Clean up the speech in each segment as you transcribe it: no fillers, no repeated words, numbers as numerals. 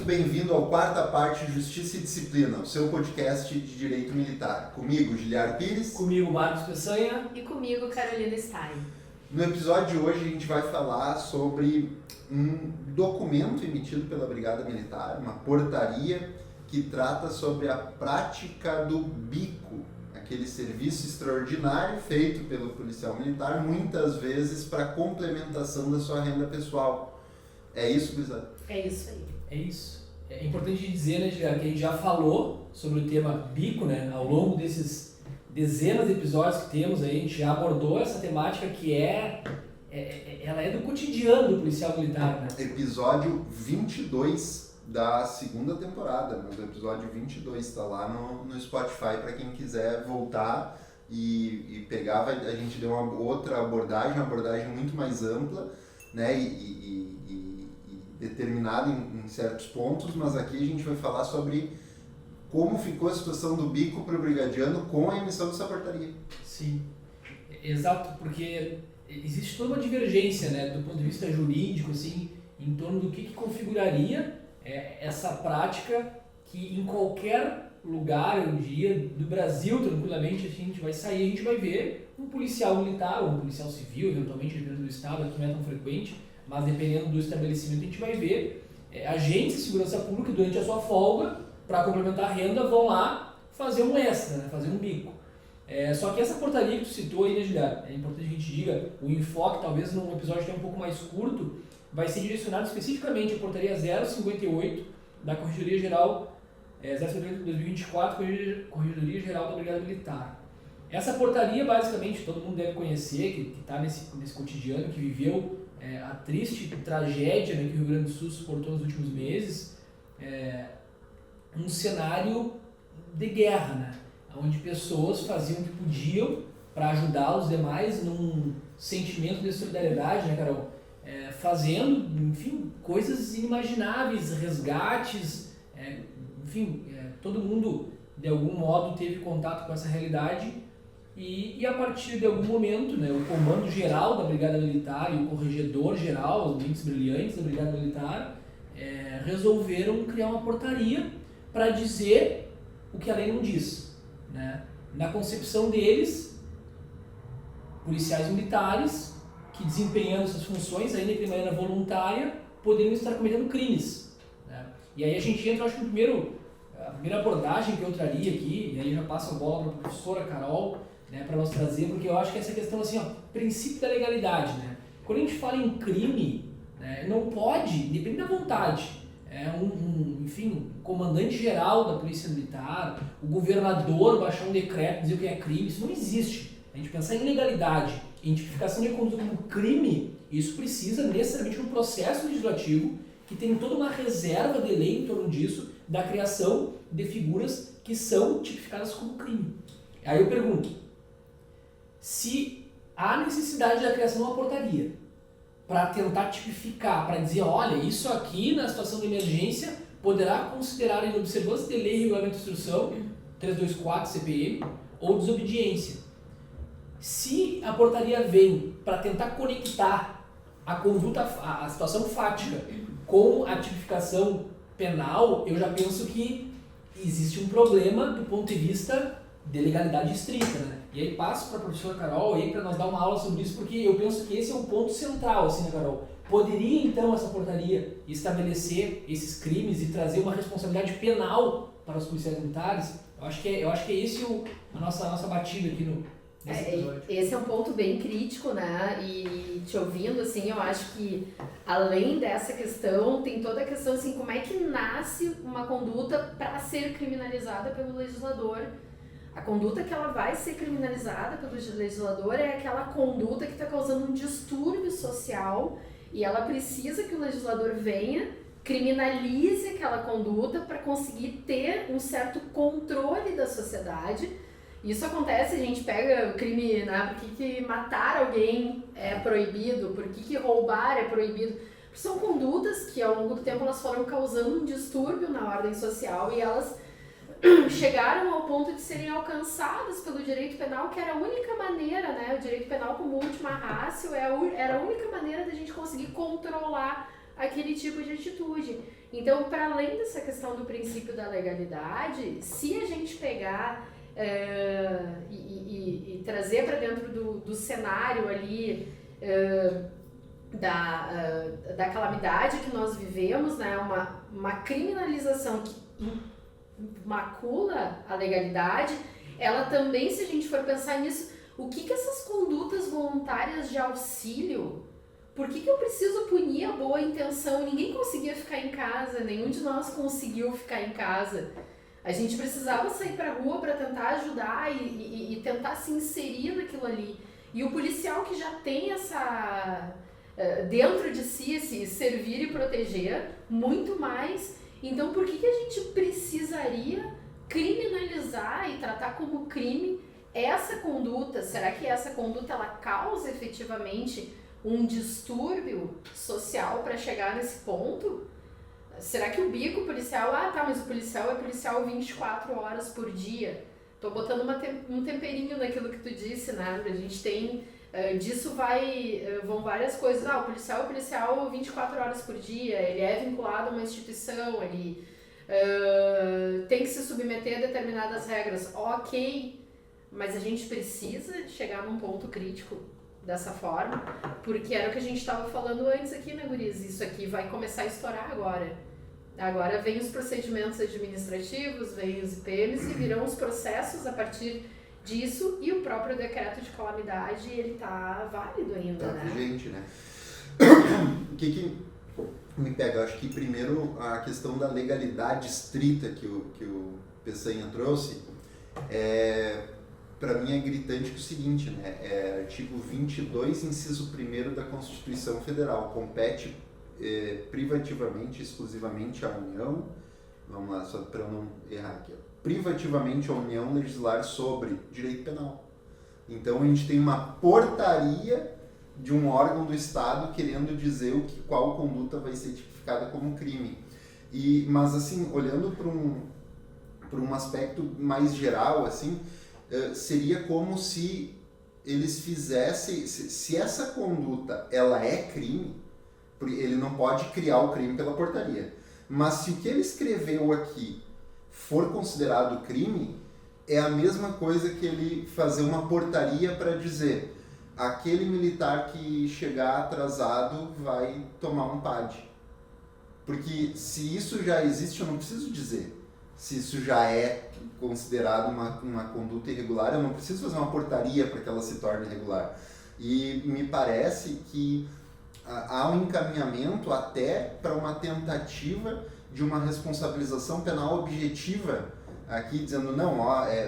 bem-vindo ao Quarta Parte Justiça e Disciplina, o seu podcast de Direito Militar. Comigo, Giliar Pires. Comigo, Marcos Peçanha. E comigo, Carolina Stein. No episódio de hoje a gente vai falar sobre um documento emitido pela Brigada Militar, uma portaria que trata sobre a prática do bico, aquele serviço extraordinário feito pelo policial militar, muitas vezes para complementação da sua renda pessoal. É isso, Brisa? É isso aí. É isso. É importante dizer, né, Giliar, que a gente já falou sobre o tema bico, né, ao longo desses dezenas de episódios que temos aí, a gente já abordou essa temática que ela é do cotidiano do policial militar, né? Episódio 22 da segunda temporada, mas o episódio 22 está lá no Spotify para quem quiser voltar e pegar. A gente deu uma outra abordagem, uma abordagem muito mais ampla, né, e determinada em certos pontos, mas aqui a gente vai falar sobre como ficou a situação do bico para o brigadiano com a emissão dessa portaria. Sim, exato, porque existe toda uma divergência, né, do ponto de vista jurídico, assim, em torno do que configuraria essa prática que em qualquer lugar, um dia, do Brasil, tranquilamente, a gente vai sair, a gente vai ver um policial militar ou um policial civil, eventualmente, dependendo do estado, aqui não é tão frequente, mas dependendo do estabelecimento, a gente vai ver agentes de segurança pública durante a sua folga, para complementar a renda, vão lá fazer um extra, né, fazer um bico. Só que essa portaria que tu citou aí, né, Giliar, é importante que a gente diga, o enfoque, talvez num episódio até um pouco mais curto, vai ser direcionado especificamente à portaria 058 da Corregedoria Geral, 058 de 2024, Corregedoria Geral da Brigada Militar. Essa portaria, basicamente, todo mundo deve conhecer, que está nesse cotidiano, que viveu a triste tragédia, né, que o Rio Grande do Sul suportou nos últimos meses, um cenário de guerra, né, onde pessoas faziam o que podiam para ajudar os demais num sentimento de solidariedade, né, Carol? Fazendo, enfim, coisas inimagináveis, resgates, enfim, todo mundo de algum modo teve contato com essa realidade. E a partir de algum momento, né, o comando geral da Brigada Militar e o corregedor geral, os mentes brilhantes da Brigada Militar, resolveram criar uma portaria para dizer o que a lei não diz, né? Na concepção deles, policiais militares que desempenhando essas funções, ainda que de maneira voluntária, poderiam estar cometendo crimes, né? E aí a gente entra, acho que a primeira abordagem que eu traria aqui, e aí já passo a bola para a professora Carol, né, para nós trazer, porque eu acho que essa questão, assim, princípio da legalidade, né? Quando a gente fala em crime, né, não pode, depende da vontade, enfim, o comandante geral da Polícia Militar, o governador baixar um decreto, dizer o que é crime, isso não existe. A gente pensar em legalidade, identificação de conduta como crime, isso precisa necessariamente de um processo legislativo que tem toda uma reserva de lei em torno disso, da criação de figuras que são tipificadas como crime. Aí eu pergunto, se há necessidade da criação de uma portaria para tentar tipificar, para dizer, olha, isso aqui na situação de emergência poderá considerar inobservância de lei e regulamento de instrução 324 CPM ou desobediência. Se a portaria vem para tentar conectar a conduta, a situação fática com a tipificação penal, eu já penso que existe um problema do ponto de vista de legalidade estrita, né? E aí passo para a professora Carol aí para nós dar uma aula sobre isso, porque eu penso que esse é um ponto central, assim, né, Carol? Poderia, então, essa portaria estabelecer esses crimes e trazer uma responsabilidade penal para os policiais militares? Eu acho que é esse a nossa batida aqui nesse episódio. Esse é um ponto bem crítico, né? E te ouvindo, assim, eu acho que além dessa questão, tem toda a questão, assim, como é que nasce uma conduta para ser criminalizada pelo legislador. A conduta que ela vai ser criminalizada pelo legislador é aquela conduta que está causando um distúrbio social e ela precisa que o legislador venha, criminalize aquela conduta para conseguir ter um certo controle da sociedade. Isso acontece, a gente pega o crime, né? Por que matar alguém é proibido? Por que roubar é proibido? São condutas que ao longo do tempo elas foram causando um distúrbio na ordem social e elas chegaram ao ponto de serem alcançadas pelo direito penal, que era a única maneira, né? O direito penal como última ratio era a única maneira da gente conseguir controlar aquele tipo de atitude. Então, para além dessa questão do princípio da legalidade, se a gente pegar e trazer para dentro do cenário ali da calamidade que nós vivemos, né, uma criminalização que macula a legalidade, ela também, se a gente for pensar nisso, o que essas condutas voluntárias de auxílio, por que eu preciso punir a boa intenção? Ninguém conseguia ficar em casa, nenhum de nós conseguiu ficar em casa. A gente precisava sair para a rua para tentar ajudar e tentar se inserir naquilo ali. E o policial que já tem dentro de si esse servir e proteger, muito mais. Então, por que a gente precisaria criminalizar e tratar como crime essa conduta? Será que essa conduta ela causa efetivamente um distúrbio social para chegar nesse ponto? Será que o bico policial, mas o policial é policial 24 horas por dia? Tô botando um temperinho naquilo que tu disse, né? A gente tem, disso vão várias coisas. O policial é policial 24 horas por dia, ele é vinculado a uma instituição, ele tem que se submeter a determinadas regras. Ok, mas a gente precisa chegar num ponto crítico dessa forma, porque era o que a gente estava falando antes aqui, né, guris? Isso aqui vai começar a estourar agora. Agora vem os procedimentos administrativos, vem os IPMs e virão os processos a partir disso, e o próprio decreto de calamidade, ele tá válido ainda, né? Gente, né? O que me pega? Eu acho que primeiro a questão da legalidade estrita que o Peçanha trouxe, para mim é gritante que o seguinte, né? Artigo 22, inciso 1º da Constituição Federal, compete privativamente, exclusivamente à União, vamos lá, só para eu não errar aqui, privativamente à União legislar sobre direito penal. Então a gente tem uma portaria de um órgão do Estado querendo dizer qual conduta vai ser tipificada como crime. Mas assim, olhando para um aspecto mais geral, assim, seria como se eles fizessem, se essa conduta ela é crime, ele não pode criar o crime pela portaria. Mas se o que ele escreveu aqui for considerado crime, é a mesma coisa que ele fazer uma portaria para dizer aquele militar que chegar atrasado vai tomar um PAD. Porque se isso já existe, eu não preciso dizer. Se isso já é considerado uma conduta irregular, eu não preciso fazer uma portaria para que ela se torne irregular. E me parece que há um encaminhamento até para uma tentativa de uma responsabilização penal objetiva, aqui dizendo, não,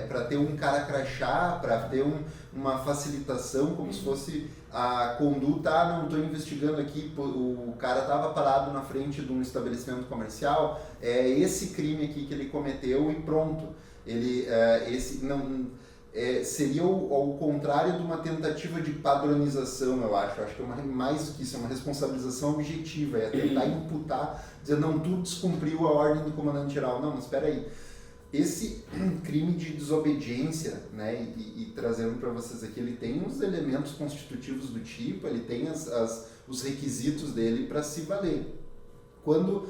para ter um cara crachá, para ter uma facilitação, como se fosse a conduta, não, estou investigando aqui, o cara estava parado na frente de um estabelecimento comercial, é esse crime aqui que ele cometeu e pronto. Seria ao contrário de uma tentativa de padronização, eu acho. Eu acho que é mais do que isso, é uma responsabilização objetiva, é tentar imputar, dizer, não, tu descumpriu a ordem do comandante-geral. Não, mas espera aí. Esse crime de desobediência, né, e trazendo para vocês aqui, ele tem os elementos constitutivos do tipo, ele tem os requisitos dele para se valer. Quando,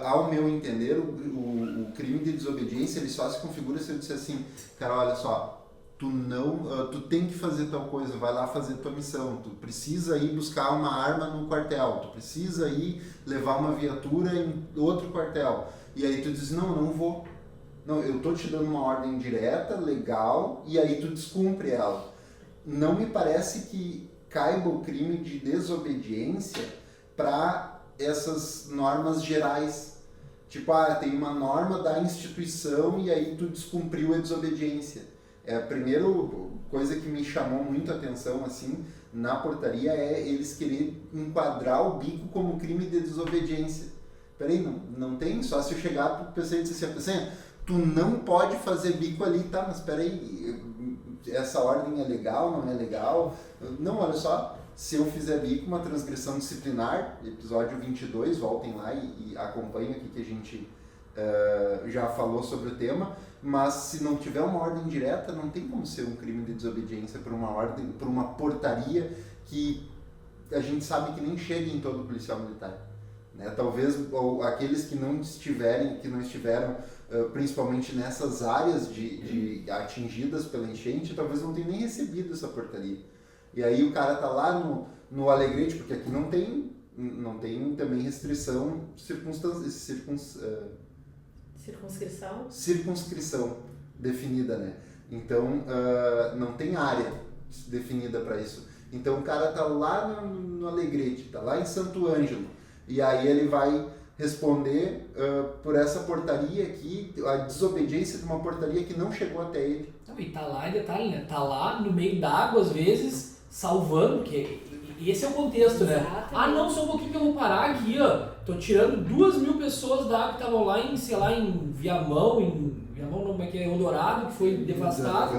ao meu entender, o crime de desobediência, ele só se configura se eu disser assim, cara, olha só, tu tem que fazer tal coisa, vai lá fazer tua missão, tu precisa ir buscar uma arma no quartel, tu precisa ir levar uma viatura em outro quartel, e aí tu diz, não vou. Não, eu tô te dando uma ordem direta, legal, e aí tu descumpre ela. Não me parece que caiba o crime de desobediência para essas normas gerais. Tipo, tem uma norma da instituição e aí tu descumpriu a desobediência. A primeira coisa que me chamou muito a atenção assim, na portaria é eles querem enquadrar o bico como crime de desobediência. Peraí, não tem? Só se eu chegar pro PC e dizer assim, tu não pode fazer bico ali, tá? Mas peraí, essa ordem é legal, não é legal? Não, olha só, se eu fizer bico, uma transgressão disciplinar, episódio 22, voltem lá e acompanhem aqui que a gente já falou sobre o tema, mas se não tiver uma ordem direta, não tem como ser um crime de desobediência por uma ordem, por uma portaria que a gente sabe que nem chega em todo policial militar. né? Talvez aqueles que não estiveram principalmente nessas áreas de atingidas pela enchente, talvez não tenham nem recebido essa portaria. E aí o cara tá lá no Alegrete, porque aqui não tem também restrição circunscrição definida, né? Então não tem área definida para isso. Então o cara tá lá no Alegrete, tá lá em Santo Ângelo, e aí ele vai responder por essa portaria aqui, a desobediência de uma portaria que não chegou até ele. E tá lá, em detalhe, né? Tá lá no meio d'água, às vezes, salvando, porque esse é o contexto, né? Exatamente. Não, só um pouquinho que eu vou parar aqui, ó. Tô tirando 2.000 pessoas da água que estavam lá em, sei lá, em Viamão não, como é que é, Eldorado, que foi devastado.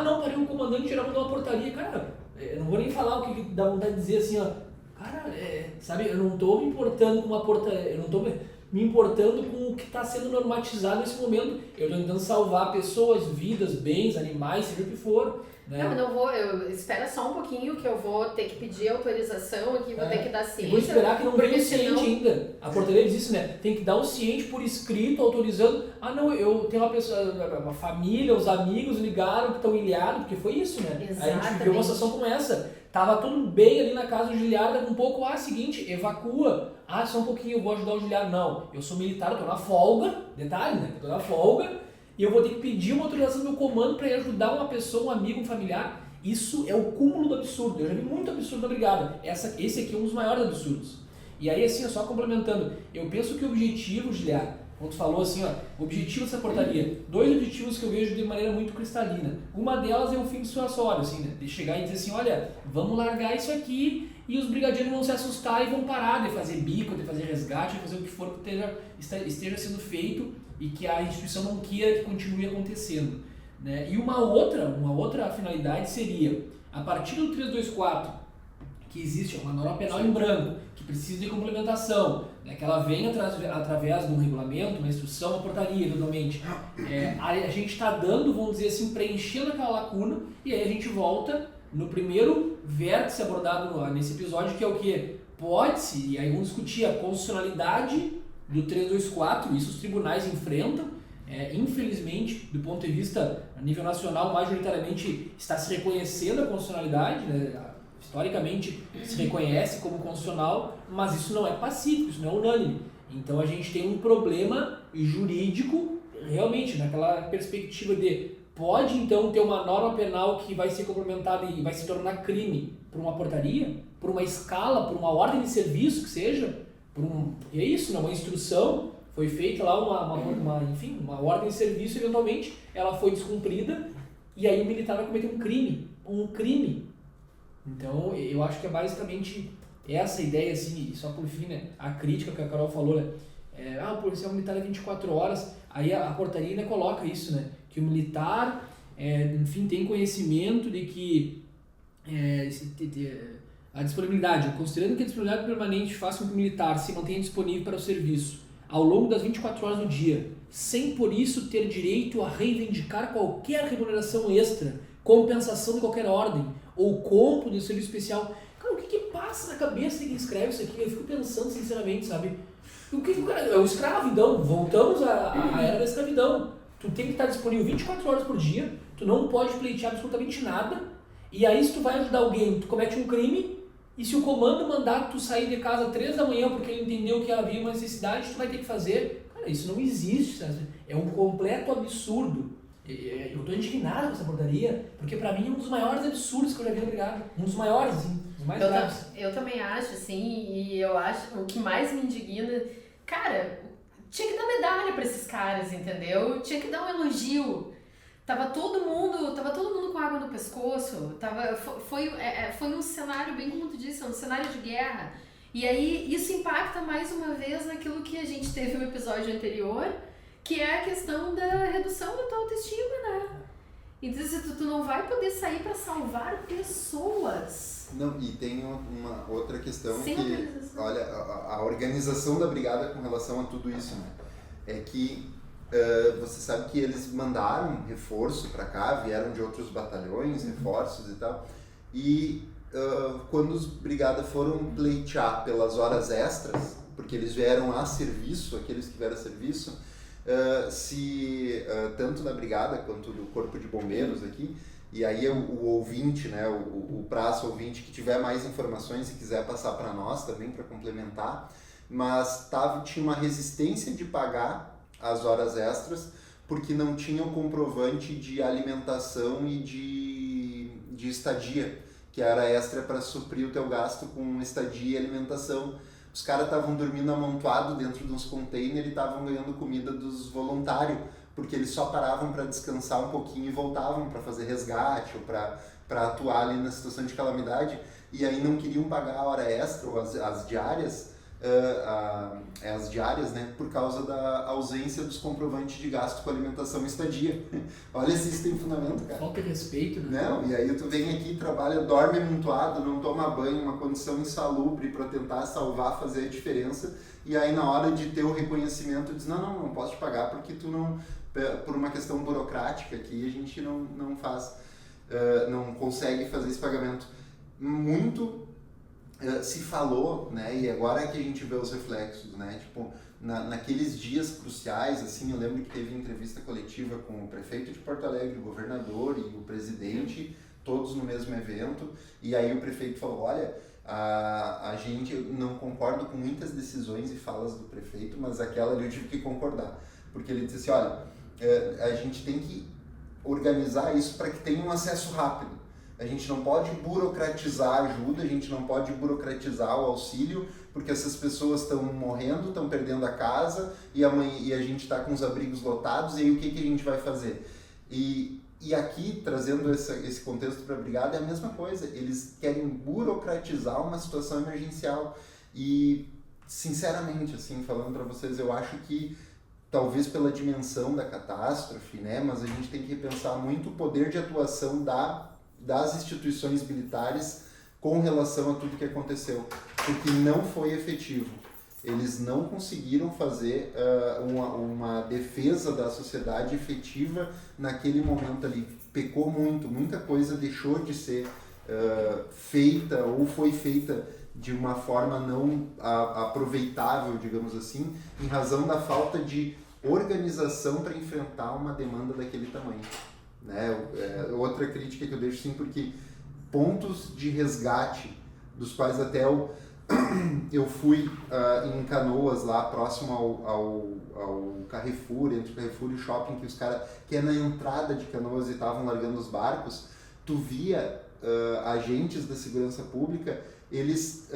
Não, parei o comandante tirando uma portaria. Cara, eu não vou nem falar o que dá vontade de dizer assim, ó. Cara, sabe, eu não tô me importando com uma portaria, eu não tô me importando com o que está sendo normatizado nesse momento. Eu estou tentando salvar pessoas, vidas, bens, animais, seja o que for. Né? Espera só um pouquinho que eu vou ter que pedir autorização aqui, vou ter que dar ciência. Vou esperar que não venha o ciente senão... ainda. A portaria diz isso, né? Tem que dar um ciente por escrito, autorizando. Eu tenho uma pessoa, uma família, os amigos ligaram que estão ilhados, porque foi isso, né? Exatamente. Aí a gente viu uma situação como essa. Tava tudo bem ali na casa do Giliardo, daqui um pouco, seguinte, evacua. Só um pouquinho, eu vou ajudar o Giliardo. Não, eu sou militar, eu tô na folga, detalhe, né? Eu tô na folga, e eu vou ter que pedir uma autorização do meu comando para ir ajudar uma pessoa, um amigo, um familiar. Isso é o cúmulo do absurdo. Eu já vi muito absurdo na brigada. Esse aqui é um dos maiores absurdos. E aí, assim, só complementando, eu penso que o objetivo, Giliardo, como tu falou assim, o objetivo dessa portaria, 2 objetivos que eu vejo de maneira muito cristalina. Uma delas é o fim dissuasório, assim, né? De chegar e dizer assim, olha, vamos largar isso aqui e os brigadeiros vão se assustar e vão parar de fazer bico, de fazer resgate, de fazer o que for que esteja sendo feito e que a instituição não queira que continue acontecendo. Né? E uma outra finalidade seria, a partir do 324, que existe uma norma penal em branco, que precisa de complementação, né, que ela vem através de um regulamento, uma instrução, uma portaria, eventualmente. A gente está dando, vamos dizer assim, preenchendo aquela lacuna, e aí a gente volta no primeiro vértice abordado nesse episódio, que é o que? Pode-se, e aí vamos discutir a constitucionalidade do 324, isso os tribunais enfrentam. Infelizmente, do ponto de vista a nível nacional, majoritariamente está se reconhecendo a constitucionalidade, né? Historicamente se reconhece como constitucional, mas isso não é pacífico, isso não é unânime. Então a gente tem um problema jurídico, realmente, naquela perspectiva de pode então ter uma norma penal que vai ser complementada e vai se tornar crime por uma portaria, por uma escala, por uma ordem de serviço que seja, é isso, né? Uma instrução, foi feita lá uma ordem de serviço, eventualmente ela foi descumprida e aí o militar vai cometer um crime. Então, eu acho que é basicamente essa ideia, assim, só por fim, né, a crítica que a Carol falou, né, o policial militar é 24 horas, aí a portaria ainda coloca isso, né, que o militar, enfim, tem conhecimento de que a disponibilidade, considerando que a disponibilidade permanente faça com que o militar se mantenha disponível para o serviço ao longo das 24 horas do dia, sem por isso ter direito a reivindicar qualquer remuneração extra, compensação de qualquer ordem, ou compro de serviço especial. Cara, o que passa na cabeça de quem escreve isso aqui? Eu fico pensando sinceramente, sabe? O que o cara... É o escravidão, voltamos à era da escravidão. Tu tem que estar disponível 24 horas por dia, tu não pode pleitear absolutamente nada, e aí se tu vai ajudar alguém, tu comete um crime, e se o comando mandar tu sair de casa 3 da manhã porque ele entendeu que havia uma necessidade, tu vai ter que fazer. Cara, isso não existe, sabe? É um completo absurdo. Eu estou indignado com essa portaria, porque para mim é um dos maiores absurdos que eu já vi na brigada. Um dos maiores, assim, os mais graves. Eu também acho, assim, e eu acho, o que mais me indigna, cara, tinha que dar medalha para esses caras, entendeu? Tinha que dar um elogio. Tava todo mundo com água no pescoço, foi um cenário, bem como tu disse, um cenário de guerra. E aí isso impacta mais uma vez naquilo que a gente teve no episódio anterior, que é a questão da redução da tua autoestima, né? Então tu não vai poder sair para salvar pessoas. Não, e tem uma outra questão Sem que, organização. olha, a organização da brigada com relação a tudo isso, né? É que você sabe que eles mandaram reforço para cá, vieram de outros batalhões, reforços e tal, e quando os brigadas foram pleitear pelas horas extras, porque eles vieram a serviço, aqueles que vieram a serviço, tanto da brigada quanto do corpo de bombeiros aqui, e aí o ouvinte, né, o praça ouvinte que tiver mais informações e quiser passar para nós também para complementar, mas tinha uma resistência de pagar as horas extras porque não tinha o comprovante de alimentação e de estadia, que era extra para suprir o teu gasto com estadia e alimentação. Os caras estavam dormindo amontoado dentro de uns containers e estavam ganhando comida dos voluntários, porque eles só paravam para descansar um pouquinho e voltavam para fazer resgate ou para atuar ali na situação de calamidade, e aí não queriam pagar a hora extra ou as diárias, as diárias, né, por causa da ausência dos comprovantes de gasto com alimentação e estadia. Olha se isso tem fundamento, cara. Falta de respeito, né? Não, e aí tu vem aqui, trabalha, dorme amontoado, não toma banho, uma condição insalubre para tentar salvar, fazer a diferença, e aí na hora de ter o reconhecimento diz, não posso te pagar porque tu não, por uma questão burocrática aqui, a gente não faz, não consegue fazer esse pagamento. Muito se falou, né, e agora é que a gente vê os reflexos, né, tipo, naqueles dias cruciais, assim, eu lembro que teve entrevista coletiva com o prefeito de Porto Alegre, o governador e o presidente, todos no mesmo evento, e aí o prefeito falou, olha, a gente, eu não concordo com muitas decisões e falas do prefeito, mas aquela ali eu tive que concordar, porque ele disse assim, olha, a gente tem que organizar isso para que tenha um acesso rápido. A gente não pode burocratizar a ajuda, a gente não pode burocratizar o auxílio, porque essas pessoas estão morrendo, estão perdendo a casa e a gente está com os abrigos lotados, e aí o que a gente vai fazer? E aqui, trazendo esse contexto para a brigada, é a mesma coisa. Eles querem burocratizar uma situação emergencial. E, sinceramente, assim, falando para vocês, eu acho que talvez pela dimensão da catástrofe, né, mas a gente tem que repensar muito o poder de atuação das instituições militares com relação a tudo que aconteceu, porque não foi efetivo. Eles não conseguiram fazer uma defesa da sociedade efetiva naquele momento ali. Pecou muito, muita coisa deixou de ser feita ou foi feita de uma forma não aproveitável, digamos assim, em razão da falta de organização para enfrentar uma demanda daquele tamanho. Né? Outra crítica que eu deixo, sim, porque pontos de resgate, dos quais até eu fui em Canoas, lá próximo ao Carrefour, entre o Carrefour e o shopping, que os caras, que é na entrada de Canoas e estavam largando os barcos, tu via agentes da segurança pública, eles,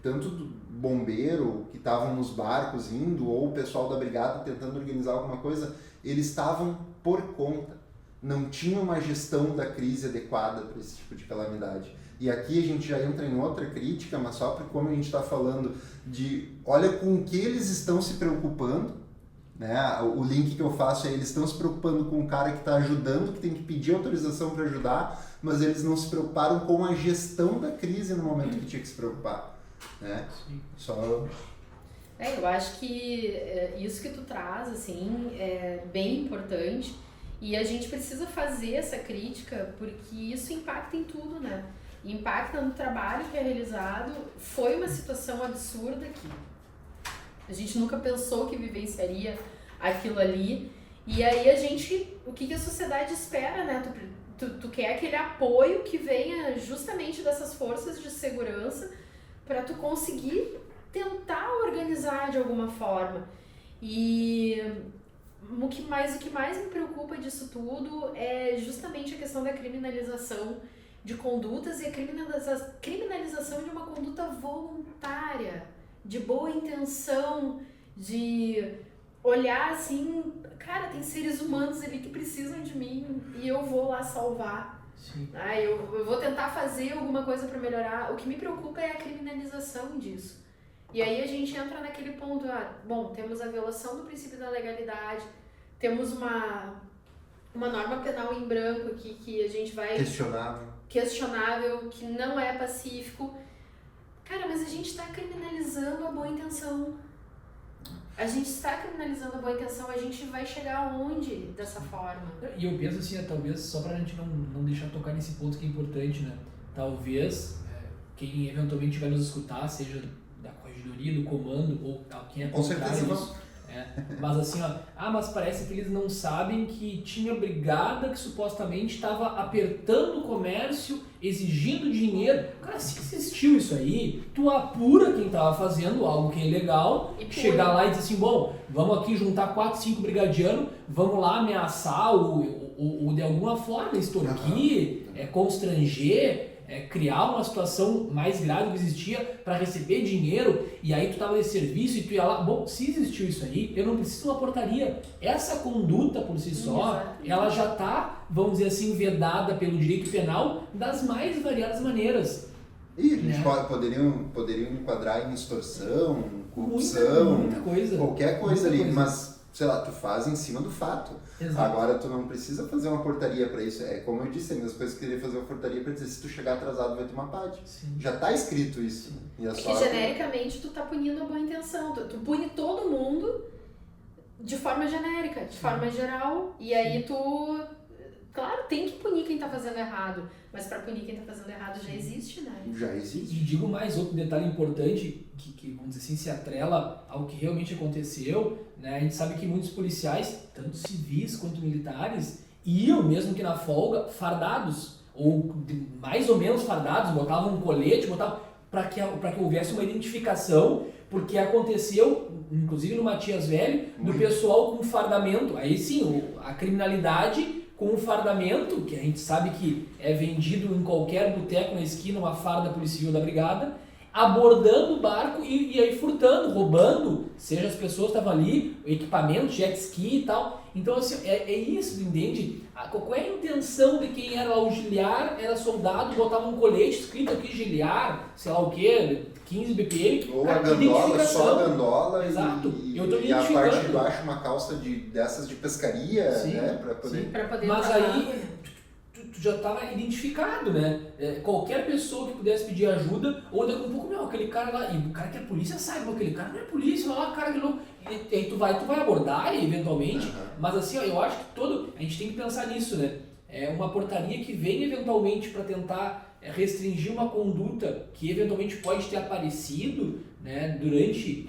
tanto do bombeiro que estavam nos barcos indo, ou o pessoal da brigada tentando organizar alguma coisa, eles estavam por conta. Não tinha uma gestão da crise adequada para esse tipo de calamidade. E aqui a gente já entra em outra crítica, mas só porque como a gente está falando de, olha com o que eles estão se preocupando, né? O link que eu faço é, eles estão se preocupando com o cara que está ajudando, que tem que pedir autorização para ajudar, mas eles não se preocuparam com a gestão da crise no momento que tinha que se preocupar. Né? Sim. Só... eu acho que isso que tu traz, assim, é bem importante. E a gente precisa fazer essa crítica porque isso impacta em tudo, né? Impacta no trabalho que é realizado. Foi uma situação absurda que a gente nunca pensou que vivenciaria aquilo ali. E aí o que a sociedade espera, né? Tu quer aquele apoio que venha justamente dessas forças de segurança para tu conseguir tentar organizar de alguma forma. E o que mais me preocupa disso tudo é justamente a questão da criminalização de condutas e a criminalização de uma conduta voluntária, de boa intenção, de olhar assim, cara, tem seres humanos ali que precisam de mim e eu vou lá salvar. Sim. Eu vou tentar fazer alguma coisa para melhorar. O que me preocupa é a criminalização disso. E aí a gente entra naquele ponto, bom, temos a violação do princípio da legalidade, temos uma norma penal em branco aqui que a gente vai... Questionável, que não é pacífico. Cara, mas a gente está criminalizando a boa intenção. A gente vai chegar aonde dessa forma? E eu penso assim, talvez, só pra gente não deixar tocar nesse ponto que é importante, né? Talvez, quem eventualmente vai nos escutar, seja da regidoria, do comando, ou quem é Com contrário certeza isso. Mas assim, mas parece que eles não sabem que tinha brigada que supostamente estava apertando o comércio, exigindo dinheiro. Cara, se existiu isso aí, tu apura quem estava fazendo algo que é ilegal, chegar lá e dizer assim, bom, vamos aqui juntar 4, 5 brigadianos, vamos lá ameaçar ou de alguma forma extorquir, constranger, criar uma situação mais grave do que existia para receber dinheiro, e aí tu tava nesse serviço e tu ia lá. Bom, se existiu isso aí, eu não preciso de uma portaria. Essa conduta por si só, ela já tá, vamos dizer assim, vedada pelo direito penal das mais variadas maneiras. E a gente poderiam enquadrar em extorsão, corrupção, muita coisa. Qualquer coisa Muita ali, coisa. Mas, sei lá, tu faz em cima do fato. Exato. Agora tu não precisa fazer uma portaria para isso. É como eu disse, a mesma coisa que queria fazer uma portaria para dizer se tu chegar atrasado vai tomar PAD. Sim. Já tá escrito isso. E É que genericamente tu tá punindo a boa intenção. Tu pune todo mundo de forma genérica, de forma geral, e aí tu... Claro, tem que punir quem tá fazendo errado, mas para punir quem tá fazendo errado já existe, né? Já existe. E digo mais outro detalhe importante que vamos dizer assim, se atrela ao que realmente aconteceu, né? A gente sabe que muitos policiais, tanto civis quanto militares, iam mesmo que na folga fardados, ou mais ou menos fardados, botavam um colete, para que houvesse uma identificação, porque aconteceu, inclusive no Matias Velho, do pessoal com fardamento. Aí sim, a criminalidade com o fardamento, que a gente sabe que é vendido em qualquer boteco na esquina, uma farda policial da brigada, abordando o barco e aí furtando, roubando, seja as pessoas que estavam ali, o equipamento, jet ski e tal. Então assim, é isso, entende? Qual é a intenção de quem era auxiliar, era soldado, botava um colete escrito aqui giliar, sei lá o que, 15 BPM. Ou a gandola, só a gandola. Exato. E a parte de baixo uma calça dessas de pescaria, sim, né? Pra poder mas aí tu já estava identificado, né? Qualquer pessoa que pudesse pedir ajuda, ou daqui a um pouco, aquele cara lá, e o cara que é polícia sabe, aquele cara não é polícia, olha lá, cara que louco. E aí tu vai abordar eventualmente, mas assim, eu acho que a gente tem que pensar nisso, né? É uma portaria que vem eventualmente para tentar restringir uma conduta que eventualmente pode ter aparecido, né, durante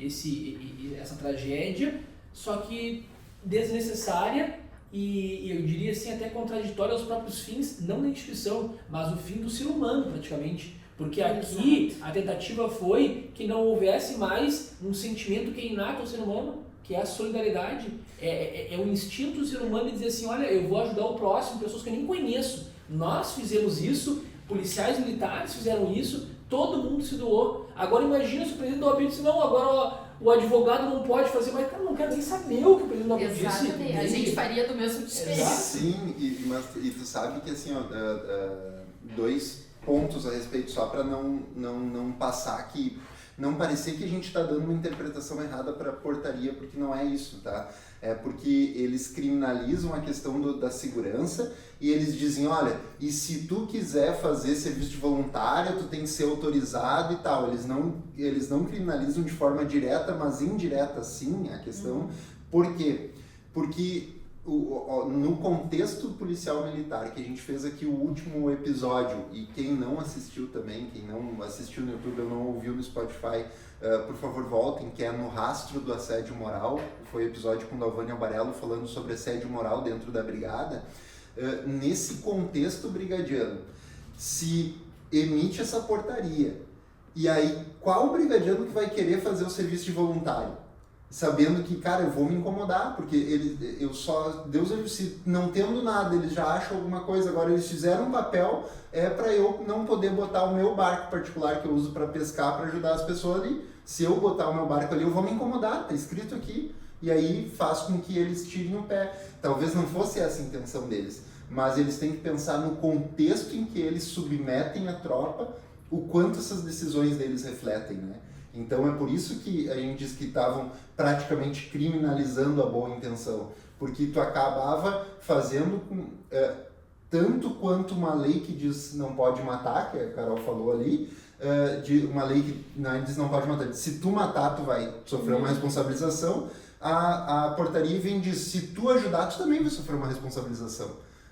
essa tragédia, só que desnecessária e eu diria assim até contraditória aos próprios fins, não da instituição, mas o fim do ser humano praticamente. Porque aqui a tentativa foi que não houvesse mais um sentimento que é inato ao ser humano, que é a solidariedade. É o instinto do ser humano de dizer assim, olha, eu vou ajudar o próximo, pessoas que eu nem conheço. Nós fizemos isso, policiais militares fizeram isso, todo mundo se doou. Agora imagina se o presidente da OAB disse, não, agora o advogado não pode fazer, mas cara, não quero nem saber o que o presidente da OAB disse. Exatamente, a gente faria do mesmo jeito. Sim, e tu sabe que assim, dois pontos a respeito só para não passar que não parecer que a gente está dando uma interpretação errada para a portaria, porque não é isso, tá? É porque eles criminalizam a questão da segurança e eles dizem, olha, e se tu quiser fazer serviço de voluntário, tu tem que ser autorizado e tal. Eles não criminalizam de forma direta, mas indireta sim a questão. Por quê? Porque no contexto policial militar, que a gente fez aqui o último episódio, e quem não assistiu também, quem não assistiu no YouTube ou não ouviu no Spotify, por favor voltem, que é no Rastro do Assédio Moral, foi o episódio com Dalvânia Albarello falando sobre assédio moral dentro da brigada. Nesse contexto brigadiano, se emite essa portaria, e aí qual brigadiano que vai querer fazer o serviço de voluntário? Sabendo que, cara, eu vou me incomodar, porque se não tendo nada, eles já acham alguma coisa, agora eles fizeram um papel, para eu não poder botar o meu barco particular que eu uso para pescar, para ajudar as pessoas ali. Se eu botar o meu barco ali, eu vou me incomodar, tá escrito aqui, e aí faz com que eles tirem o pé. Talvez não fosse essa a intenção deles, mas eles têm que pensar no contexto em que eles submetem a tropa, o quanto essas decisões deles refletem, né? Então é por isso que a gente diz que estavam praticamente criminalizando a boa intenção, porque tu acabava fazendo tanto quanto uma lei que diz não pode matar, que a Carol falou ali, de uma lei que diz não pode matar, se tu matar tu vai sofrer uma responsabilização, a portaria vem diz se tu ajudar tu também vai sofrer uma responsabilização,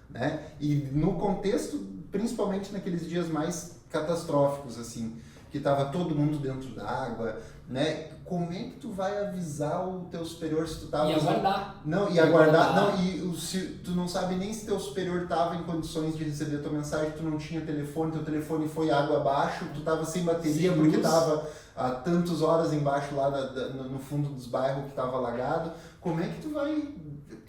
né? E no contexto, principalmente naqueles dias mais catastróficos assim, que tava todo mundo dentro d'água, né? Como é que tu vai avisar o teu superior se tu tava... E aguardar. Não, e aguardar. Não, se tu não sabe nem se teu superior tava em condições de receber tua mensagem, tu não tinha telefone, teu telefone foi água abaixo, tu tava sem bateria Sem porque luz. tava há tantas horas embaixo lá no fundo dos bairros que tava alagado. Como é que tu vai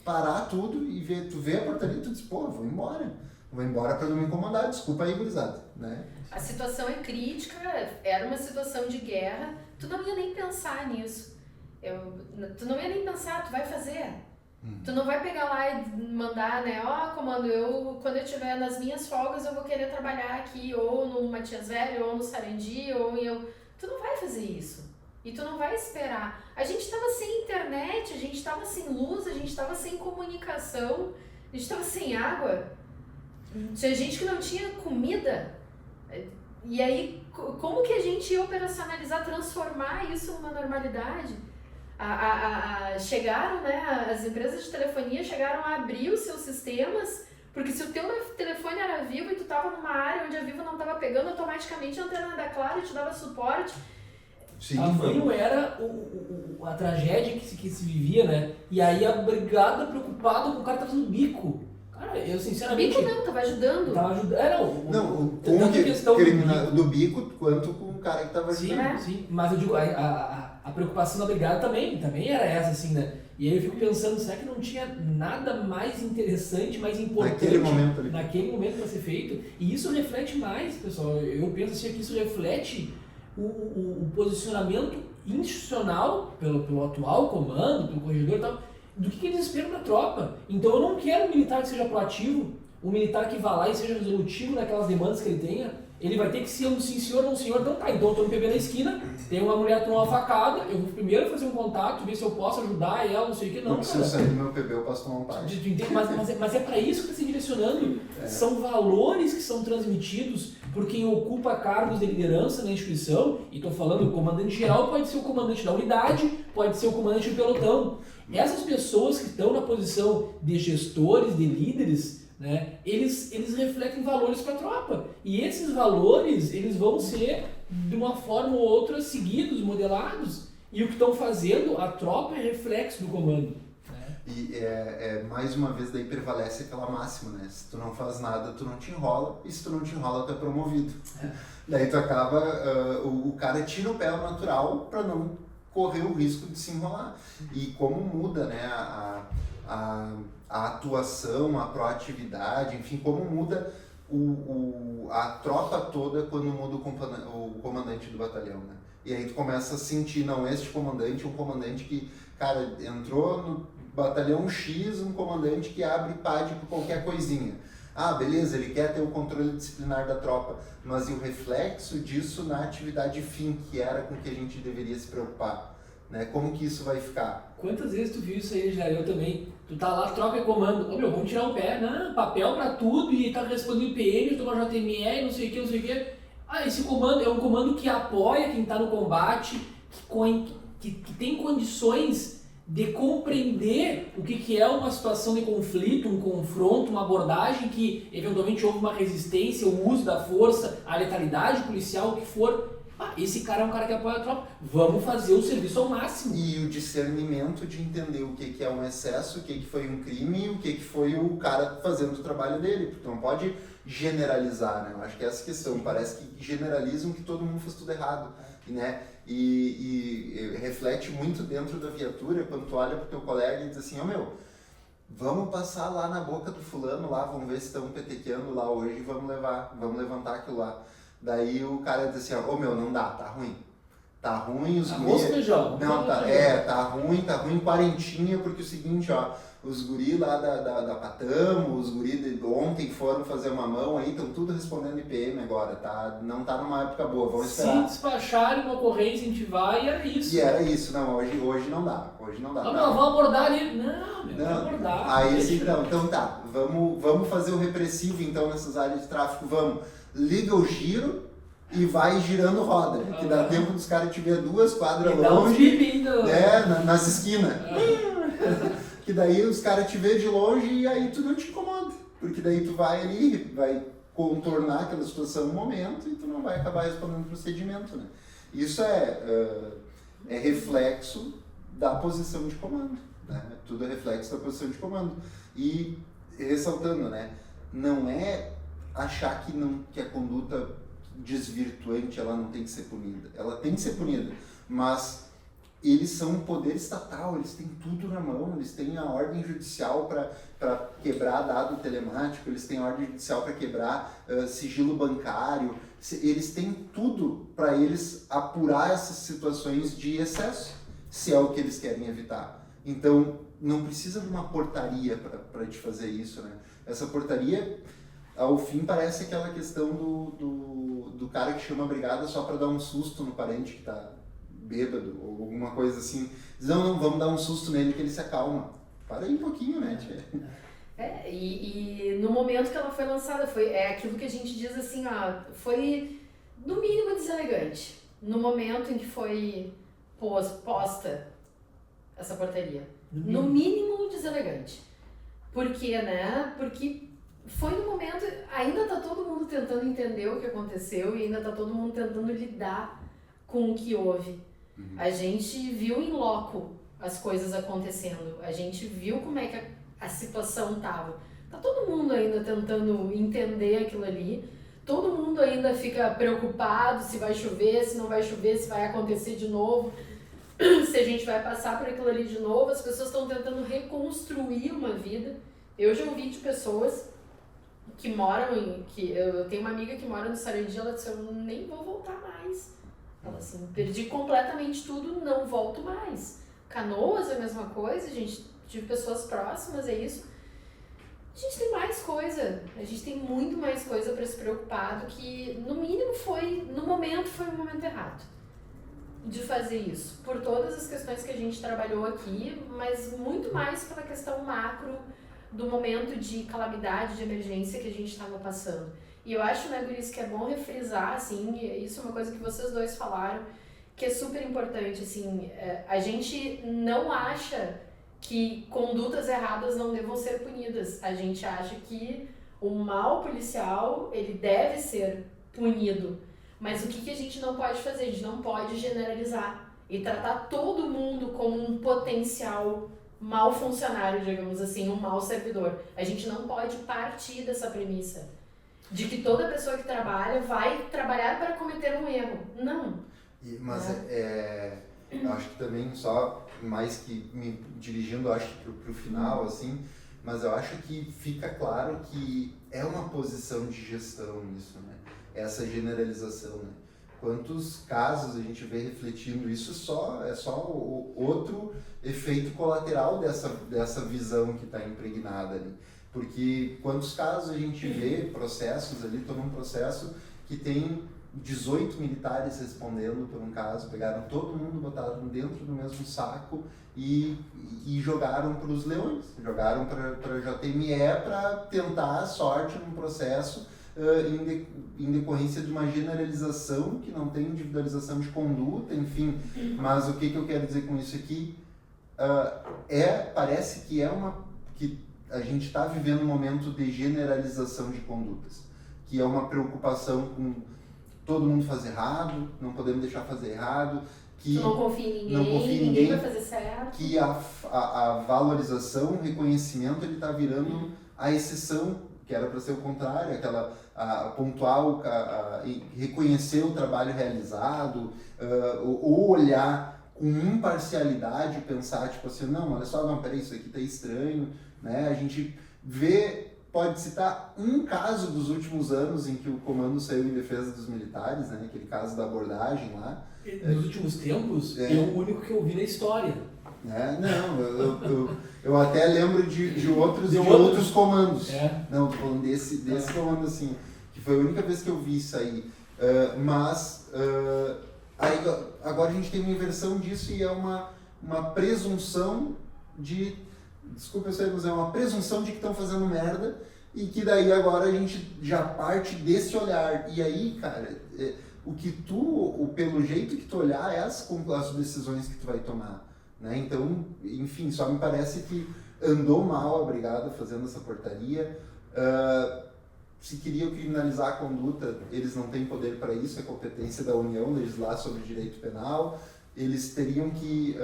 parar tudo e ver, tu vê a portaria e tu diz, pô, vou embora pra não me incomodar, desculpa aí, gurizada, né? A situação é crítica, era uma situação de guerra, tu não ia nem pensar nisso. Tu não ia nem pensar, tu vai fazer. Tu não vai pegar lá e mandar, né, comando, quando eu estiver nas minhas folgas eu vou querer trabalhar aqui, ou no Matias Velho, ou no Sarandi, tu não vai fazer isso. E tu não vai esperar. A gente estava sem internet, a gente estava sem luz, a gente estava sem comunicação, a gente estava sem água. Tinha gente que não tinha comida. E aí, como que a gente ia operacionalizar, transformar isso numa normalidade? Chegaram, né, as empresas de telefonia chegaram a abrir os seus sistemas, porque se o teu telefone era Vivo e tu estava numa área onde a Vivo não estava pegando, automaticamente a antena da Claro te dava suporte. Sim, Tamanho era a tragédia que se vivia, né? E aí a brigada preocupada com o cara trazendo bico. Cara, eu sinceramente... Bico não, tava ajudando. Tava ajudando. Com questão do bico, quanto com o cara que tava ajudando. Sim, mas eu digo, a preocupação da brigada também era essa, assim, né? E aí eu fico pensando, será que não tinha nada mais interessante, mais importante naquele momento para ser feito? E isso reflete mais, pessoal, eu penso assim, que isso reflete o posicionamento institucional pelo atual comando, pelo corregedor e tal, do que eles esperam da tropa. Então eu não quero um militar que seja proativo, um militar que vá lá e seja resolutivo naquelas demandas que ele tenha. Ele vai ter que ser um sim senhor ou um senhor. Então tá, então eu tô no PB na esquina, tem uma mulher com uma facada, eu vou primeiro fazer um contato, ver se eu posso ajudar ela, não sei o que, não, porque cara. Se eu sair do meu PB eu posso tomar um pai. Mas é para isso que está se direcionando. São valores que são transmitidos por quem ocupa cargos de liderança na instituição, e estou falando, o comandante geral pode ser o comandante da unidade, pode ser o comandante do pelotão. Essas pessoas que estão na posição de gestores, de líderes, né, eles refletem valores para a tropa. E esses valores, eles vão ser, de uma forma ou outra, seguidos, modelados. E o que estão fazendo, a tropa é reflexo do comando. E mais uma vez daí prevalece aquela máxima, né? Se tu não faz nada, tu não te enrola, e se tu não te enrola, tu é promovido. Daí tu acaba, o cara tira o pé ao natural para não correr o risco de se enrolar. E como muda, né, a atuação, a proatividade, enfim, como muda a tropa toda quando muda o comandante do batalhão, né? E aí tu começa a sentir, não, este comandante é um comandante que, cara, entrou no batalhão X, um comandante que abre PAD por qualquer coisinha. Ah, beleza, ele quer ter o controle disciplinar da tropa, mas e o reflexo disso na atividade fim, que era com que a gente deveria se preocupar, né? Como que isso vai ficar? Quantas vezes tu viu isso aí, já eu também? Tu tá lá, troca comando, vamos tirar o pé, não, papel pra tudo, e tá respondendo PM, toma JME, não sei o que. Ah, esse comando é um comando que apoia quem tá no combate, que tem condições de compreender o que é uma situação de conflito, um confronto, uma abordagem que eventualmente houve uma resistência, o uso da força, a letalidade policial, o que for. Esse cara é um cara que apoia a tropa, vamos fazer o serviço ao máximo. E o discernimento de entender o que é um excesso, o que foi um crime e o que foi o cara fazendo o trabalho dele, porque não pode generalizar, né? Eu acho que é essa questão, parece que generalizam que todo mundo faz tudo errado, né? E reflete muito dentro da viatura quando tu olha pro teu colega e diz assim, vamos passar lá na boca do fulano lá, vamos ver se estão petequeando lá hoje, vamos levantar aquilo lá. Daí o cara diz assim, não dá, tá ruim. Tá ruim os guris. Feijão. Não, tá ruim quarentinha, porque é o seguinte, os guris lá da Patamo, os guris de ontem foram fazer uma mão aí, estão tudo respondendo IPM agora, tá? Não tá numa época boa, vamos esperar. Se despacharem uma ocorrência, a gente vai e era isso. E era isso, não, hoje não dá, vamos abordar ali. Não, vamos abordar. Aí assim, então tá, vamos fazer o repressivo então nessas áreas de tráfico, vamos. Liga o giro e vai girando roda, que dá tempo dos caras te ver 2 quadras longe, nas esquinas. Que daí os caras te vê de longe e aí tu não te incomoda, porque daí tu vai ali, vai contornar aquela situação no momento e tu não vai acabar respondendo o procedimento, né? Isso é reflexo da posição de comando, né? Tudo é reflexo da posição de comando. E ressaltando, né? Não é achar que a conduta desvirtuante ela não tem que ser punida. Ela tem que ser punida, mas eles são um poder estatal, eles têm tudo na mão, eles têm a ordem judicial para quebrar dado telemático, eles têm a ordem judicial para quebrar sigilo bancário, eles têm tudo para eles apurar essas situações de excesso, se é o que eles querem evitar. Então, não precisa de uma portaria para te fazer isso, né? Essa portaria, ao fim, parece aquela questão do cara que chama a brigada só para dar um susto no parente que está bêbado, ou alguma coisa assim. Diz, não, vamos dar um susto nele que ele se acalma. Para aí um pouquinho, né, tia? E no momento que ela foi lançada, é aquilo que a gente diz assim, ó, foi no mínimo deselegante. No momento em que foi posta essa portaria. No mínimo deselegante. Por quê, né? Porque foi no momento, ainda tá todo mundo tentando entender o que aconteceu e ainda tá todo mundo tentando lidar com o que houve. A gente viu em loco as coisas acontecendo, a gente viu como é que a situação tava. Tá todo mundo ainda tentando entender aquilo ali, todo mundo ainda fica preocupado se vai chover, se não vai chover, se vai acontecer de novo, se a gente vai passar por aquilo ali de novo. As pessoas estão tentando reconstruir uma vida. Eu já ouvi de pessoas que moram eu tenho uma amiga que mora no Sarandi, ela disse, eu nem vou voltar mais. Ela assim, perdi completamente tudo, não volto mais. Canoas é a mesma coisa, gente, tive pessoas próximas, é isso. A gente tem mais coisa, a gente tem muito mais coisa para se preocupar do que, no mínimo, no momento foi o momento errado de fazer isso. Por todas as questões que a gente trabalhou aqui, mas muito mais pela questão macro do momento de calamidade, de emergência que a gente estava passando. E eu acho, né, Guris, que é bom refrisar, assim, isso é uma coisa que vocês dois falaram, que é super importante, assim, a gente não acha que condutas erradas não devam ser punidas. A gente acha que o mal policial, ele deve ser punido. Mas o que a gente não pode fazer? A gente não pode generalizar e tratar todo mundo como um potencial mau funcionário, digamos assim, um mau servidor. A gente não pode partir dessa premissa de que toda pessoa que trabalha vai trabalhar para cometer um erro. Não. Mas eu acho que também, só mais que me dirigindo, acho que pro final, assim, mas eu acho que fica claro que é uma posição de gestão isso, né? Essa generalização, né? Quantos casos a gente vê refletindo isso, é só o outro efeito colateral dessa visão que está impregnada ali. Porque quantos casos a gente vê processos ali, estou num processo que tem 18 militares respondendo por um caso, pegaram todo mundo, botaram dentro do mesmo saco e jogaram para os leões, jogaram para a JME para tentar a sorte num processo em decorrência de uma generalização que não tem individualização de conduta, enfim. Mas o que eu quero dizer com isso aqui? Parece que que a gente está vivendo um momento de generalização de condutas, que é uma preocupação com todo mundo fazer errado, não podemos deixar fazer errado, que não confia em ninguém vai fazer certo, que a valorização, o reconhecimento, ele está virando a exceção, que era para ser o contrário, aquela pontual, reconhecer o trabalho realizado, ou olhar com imparcialidade, pensar tipo assim, não, olha só, não, peraí, isso aqui tá estranho, né? A gente pode citar um caso dos últimos anos em que o comando saiu em defesa dos militares, né? Aquele caso da abordagem lá. Nos últimos tempos, é o único que eu vi na história. Não, eu até lembro de outros comandos. Não, tô falando desse comando assim, que foi a única vez que eu vi isso aí. Aí, agora a gente tem uma inversão disso e é uma presunção de... Desculpa, mas é uma presunção de que estão fazendo merda e que daí agora a gente já parte desse olhar. E aí, cara, pelo jeito que tu olhar, é as decisões que tu vai tomar, né? Então, enfim, só me parece que andou mal a brigada fazendo essa portaria. se queriam criminalizar a conduta, eles não têm poder para isso, é competência da União legislar sobre direito penal. Eles teriam que,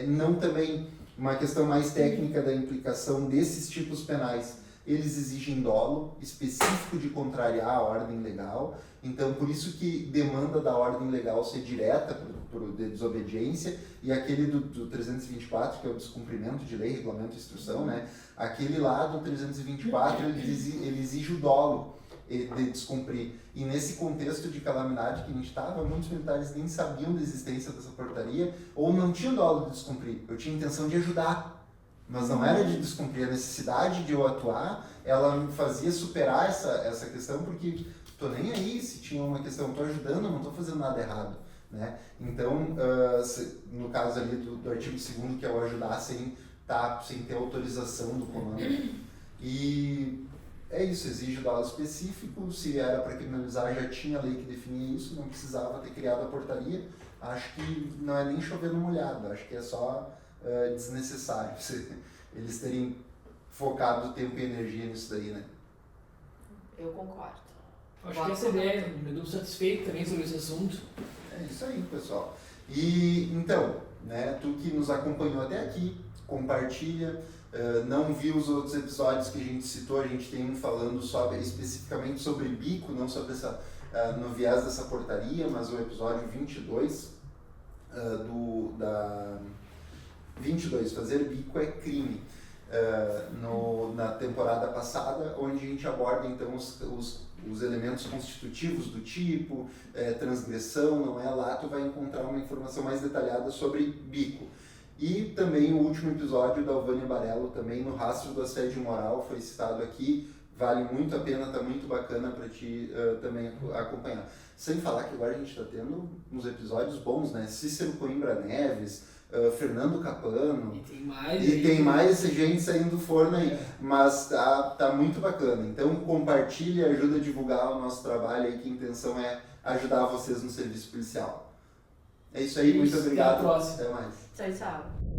não também uma questão mais técnica da implicação desses tipos penais, eles exigem dolo específico de contrariar a ordem legal, então por isso que demanda da ordem legal ser direta de desobediência, e aquele do 324, que é o descumprimento de lei, regulamento e instrução, né? Aquele lá do 324, ele exige o dolo de descumprir. E nesse contexto de calamidade que a gente estava, muitos militares nem sabiam da existência dessa portaria, ou não tinham dolo de descumprir. Eu tinha intenção de ajudar, mas não era de descumprir. A necessidade de eu atuar, ela me fazia superar essa questão, porque tô nem aí se tinha uma questão, tô ajudando, não tô fazendo nada errado, né? Então, no caso ali do artigo 2º, que é o ajudar sem ter autorização do comando. E é isso, exige o dolo específico. Se era para criminalizar, já tinha lei que definia isso, não precisava ter criado a portaria. Acho que não é nem chover no molhado, acho que é só desnecessário eles terem focado tempo e energia nisso daí, né? Eu concordo. Acho que essa ideia, me deu satisfeito também sobre esse assunto. É isso aí, pessoal. E então, né, tu que nos acompanhou até aqui, compartilha. Não viu os outros episódios que a gente citou, a gente tem um falando especificamente sobre bico, não sobre no viés dessa portaria, mas o episódio 22, 22, fazer bico é crime, na temporada passada, onde a gente aborda então os elementos constitutivos do tipo, transgressão, não é? Lá tu vai encontrar uma informação mais detalhada sobre bico. E também o último episódio da Alvânia Barello, também no Rastro do Assédio Moral, foi citado aqui, vale muito a pena, tá muito bacana para ti também acompanhar. Sem falar que agora a gente está tendo uns episódios bons, né? Cícero Coimbra Neves, Fernando Capano. E tem mais gente saindo do forno aí. Mas tá muito bacana. Então compartilhe, ajuda a divulgar o nosso trabalho aí, que a intenção é ajudar vocês no serviço policial. É isso aí, muito obrigado. Até a próxima. Até mais. Tchau, tchau.